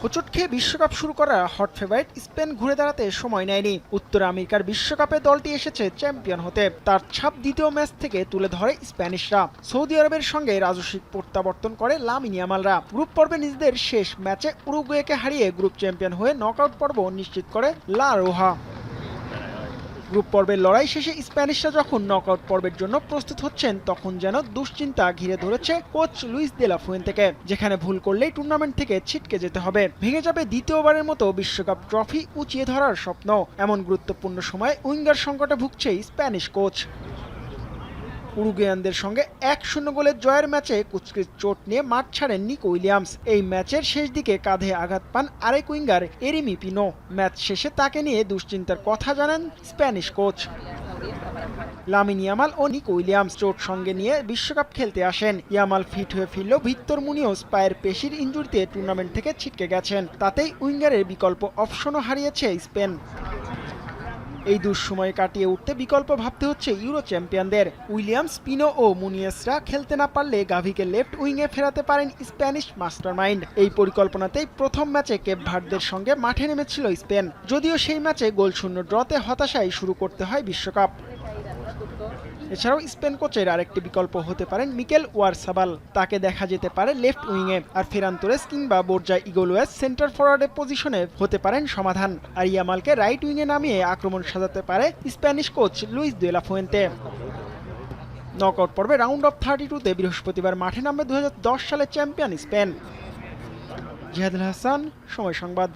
হোঁচট খেয়ে বিশ্বকাপ শুরু করা হট ফেভারিট স্পেন ঘুরে দাঁড়াতে সময় নেয়নি। উত্তর আমেরিকার বিশ্বকাপে দলটি এসেছে চ্যাম্পিয়ন হতে। তার ছাপ দ্বিতীয় ম্যাচ থেকে তুলে ধরে স্প্যানিশরা। সৌদি আরবের সঙ্গে রাজস্বিক প্রত্যাবর্তন করে লামিন ইয়ামালরা। গ্রুপ পর্বে নিজেদের শেষ ম্যাচে উরুগুয়েকে হারিয়ে গ্রুপ চ্যাম্পিয়ন হয়ে নকআউট পর্ব নিশ্চিত করে লা রোহা। গ্রুপ পর্বের লড়াই শেষে স্প্যানিশরা যখন নকআউট পর্বের জন্য প্রস্তুত হচ্ছেন, তখন যেন দুশ্চিন্তা ঘিরে ধরেছে কোচ লুইস দে লা ফুয়েন্তেকে। যেখানে ভুল করলেই টুর্নামেন্ট থেকে ছিটকে যেতে হবে, ভেঙে যাবে দ্বিতীয়বারের মতো বিশ্বকাপ ট্রফি উঁচিয়ে ধরার স্বপ্ন। এমন গুরুত্বপূর্ণ সময়ে উইঙ্গার সংকটে ভুগছে স্প্যানিশ কোচ। উরুগুয়ানদের সঙ্গে 1-0 গোলের জয়ের ম্যাচে কুচকির চোট নিয়ে মাঠ ছাড়েন নিকো উইলিয়ামস। এই ম্যাচের শেষ দিকে কাঁধে আঘাত পান আরেক উইঙ্গার এরিমি পিনো। ম্যাচ শেষে তাকে নিয়ে দুশ্চিন্তার কথা জানান স্প্যানিশ কোচ। লামিন ইয়ামাল ও নিকো উইলিয়ামস চোট সঙ্গে নিয়ে বিশ্বকাপ খেলতে আসেন। ইয়ামাল ফিট হয়ে ফিরলেও ভিক্তর মুনিওস পায়ের পেশির ইনজুরিতে টুর্নামেন্ট থেকে ছিটকে গেছেন। তাতেই উইঙ্গারের বিকল্প অপশনও হারিয়েছে স্পেন। এই দুঃসময় কাটিয়ে উঠতে বিকল্প ভাবতে হচ্ছে ইউরো চ্যাম্পিয়নদের। উইলিয়ামস, পিনো ও মুনিয়েসরা খেলতে না পারলে গাভিকে লেফট উইংয়ে ফেরাতে পারেন স্প্যানিশ মাস্টারমাইন্ড। এই পরিকল্পনাতেই প্রথম ম্যাচে কেপ ভার্দের সঙ্গে মাঠে নেমেছিল স্পেন। যদিও সেই ম্যাচে গোলশূন্য ড্রতে হতাশায় শুরু করতে হয় বিশ্বকাপ। এছাড়াও স্পেন কোচের আরেকটি বিকল্প হতে পারেন মিকেল ওয়ারসাবাল। তাকে দেখা যেতে পারে লেফট উইংয়ে। আর ফেরান তোরেস কিংবা বোরজা ইগোলুয়েস সেন্টার ফরওয়ার্ডের পজিশনে হতে পারেন সমাধান। আর ইয়ামালকে রাইট উইংয়ে নামিয়ে আক্রমণ সাজাতে পারে Spanish coach Luis de la Fuente. Knockout পর্বে রাউন্ড অফ 32-তে বৃহস্পতিবার মাঠে নামবে 2010 সালের চ্যাম্পিয়ন স্পেন। জিহাদুল হাসান, সময় সংবাদ।